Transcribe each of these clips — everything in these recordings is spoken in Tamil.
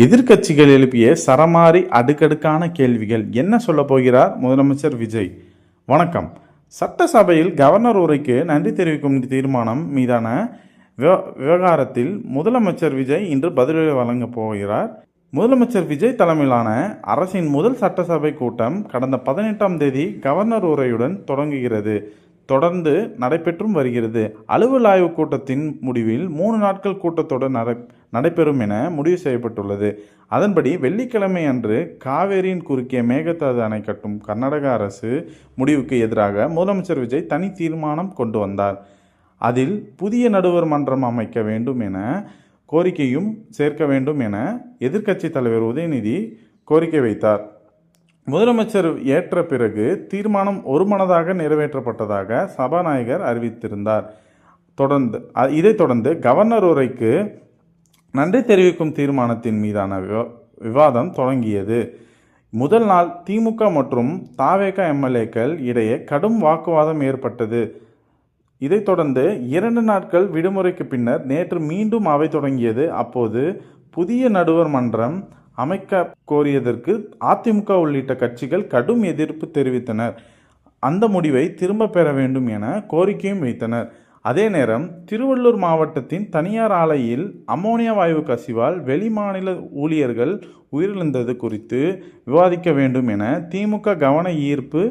எதிர்க்கட்சிகள் எழுப்பிய சரமாரி அடுக்கடுக்கான கேள்விகள். என்ன சொல்ல போகிறார் முதலமைச்சர் விஜய்? வணக்கம். சட்டசபையில் கவர்னர் உரைக்கு நன்றி தெரிவிக்கும் தீர்மானம் மீதான விவகாரத்தில் முதலமைச்சர் விஜய் இன்று பதிலடி வழங்கப் போகிறார். முதலமைச்சர் விஜய் தலைமையிலான அரசின் முதல் சட்டசபை கூட்டம் கடந்த 18ஆம் தேதி கவர்னர் உரையுடன் தொடங்குகிறது. தொடர்ந்து நடைபெற்றும் வருகிறது. அலுவல் ஆய்வு கூட்டத்தின் முடிவில் 3 நாட்கள் கூட்டத்தொடர் நடைபெறும் என முடிவு செய்யப்பட்டுள்ளது. அதன்படி வெள்ளிக்கிழமை அன்று காவேரியின் குறுக்கே மேகதாது அணை கட்டும் கர்நாடக அரசு முடிவுக்கு எதிராக முதலமைச்சர் விஜய் தனி தீர்மானம் கொண்டு வந்தார். அதில் புதிய நடுவர் மன்றம் அமைக்க வேண்டும் என கோரிக்கையும் சேர்க்க வேண்டும் என எதிர்க்கட்சி தலைவர் உதயநிதி கோரிக்கை வைத்தார். முதலமைச்சர் ஏற்ற பிறகு தீர்மானம் ஒருமனதாக நிறைவேற்றப்பட்டதாக சபாநாயகர் அறிவித்திருந்தார். இதைத் தொடர்ந்து கவர்னர் உரைக்கு நன்றி தெரிவிக்கும் தீர்மானத்தின் மீதான விவாதம் தொடங்கியது. முதல் நாள் திமுக மற்றும் தவேக எம்எல்ஏக்கள் இடையே கடும் வாக்குவாதம் ஏற்பட்டது. இதைத் தொடர்ந்து 2 நாட்கள் விடுமுறைக்கு பின்னர் நேற்று மீண்டும் அவை தொடங்கியது. அப்போது புதிய நடுவர் மன்றம் அமைக்க கோரியதற்கு அதிமுக உள்ளிட்ட கட்சிகள் கடும் எதிர்ப்பு தெரிவித்தனர். அந்த முடிவை திரும்ப பெற வேண்டும் என கோரிக்கையும் வைத்தனர். அதே நேரம் திருவள்ளூர் மாவட்டத்தின் தனியார் ஆலையில் அமோனியா வாயு கசிவால் வெளிமாநில ஊழியர்கள் உயிரிழந்தது குறித்து விவாதிக்க வேண்டும் என திமுக கவன ஈர்ப்பு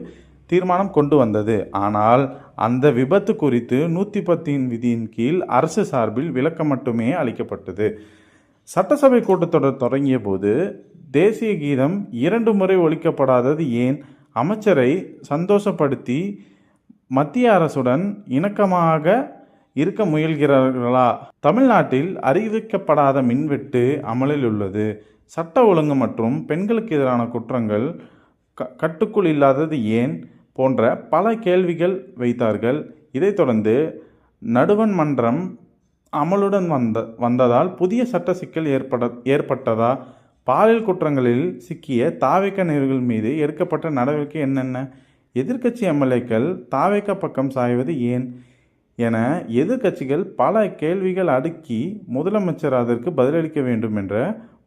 தீர்மானம் கொண்டு வந்தது. ஆனால் அந்த விபத்து குறித்து 110 விதியின் கீழ் அரசு சார்பில் விளக்கம் மட்டுமே அளிக்கப்பட்டது. சட்டசபை கூட்டத்தொடர் தொடங்கிய போது தேசிய கீதம் 2 முறை ஒலிக்கப்படாதது ஏன்? அமைச்சரை சந்தோஷப்படுத்தி மத்திய அரசுடன் இணக்கமாக இருக்க முயல்கிறார்களா? தமிழ்நாட்டில் அறிவிக்கப்படாத மின்வெட்டு அமலில் உள்ளது. சட்ட ஒழுங்கு மற்றும் பெண்களுக்கு எதிரான குற்றங்கள் கட்டுக்குள் இல்லாதது ஏன்? போன்ற பல கேள்விகள் வைத்தார்கள். இதைத் தொடர்ந்து நடுவன் மன்றம் அமலுடன் வந்ததால் புதிய சட்ட சிக்கல் ஏற்பட்டதா? பாலியல் குற்றங்களில் சிக்கிய தவேக நிர்வாகிகள் மீது எடுக்கப்பட்ட நடவடிக்கை என்னென்ன? எதிர்க்கட்சி எம்எல்ஏக்கள் தவேக பக்கம் சாய்வது ஏன் என எதிர்க்கட்சிகள் பல கேள்விகள் அடுக்கி முதலமைச்சர் அதற்கு பதிலளிக்க வேண்டும் என்று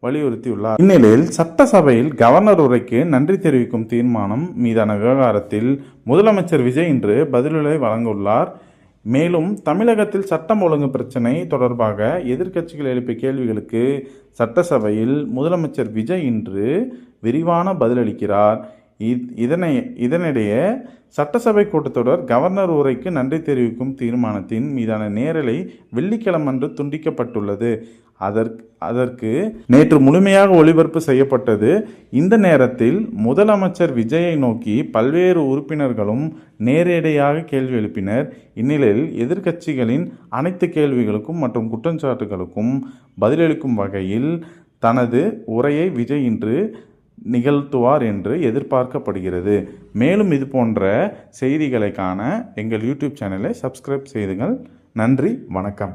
வலியுறுத்தியுள்ளார். இந்நிலையில் சட்டசபையில் கவர்னர் உரைக்கு நன்றி தெரிவிக்கும் தீர்மானம் மீதான விவகாரத்தில் முதலமைச்சர் விஜய் இன்று பதிலடி வழங்க உள்ளார். மேலும் தமிழகத்தில் சட்டம் ஒழுங்கு பிரச்சினை தொடர்பாக எதிர்க்கட்சிகள் எழுப்பிய கேள்விகளுக்கு சட்டசபையில் முதலமைச்சர் விஜய் இன்று விரிவான பதிலளிக்கிறார். இதனிடையே சட்டசபை கூட்டத்தொடர் கவர்னர் உரைக்கு நன்றி தெரிவிக்கும் தீர்மானத்தின் மீதான நேரலை வெள்ளிக்கிழமன்று துண்டிக்கப்பட்டுள்ளது. அதற்கு நேற்று முழுமையாக ஒளிபரப்பு செய்யப்பட்டது. இந்த நேரத்தில் முதலமைச்சர் விஜயை நோக்கி பல்வேறு உறுப்பினர்களும் நேரடியாக கேள்வி எழுப்பினர். இந்நிலையில் எதிர்க்கட்சிகளின் அனைத்து கேள்விகளுக்கும் மற்றும் குற்றச்சாட்டுகளுக்கும் பதிலளிக்கும் வகையில் தனது உரையை விஜய் இன்று நிகழ்த்துவார் என்று எதிர்பார்க்கப்படுகிறது. மேலும் இது போன்ற செய்திகளை காண எங்கள் யூடியூப் சேனலை சப்ஸ்கிரைப் செய்துங்கள். நன்றி, வணக்கம்.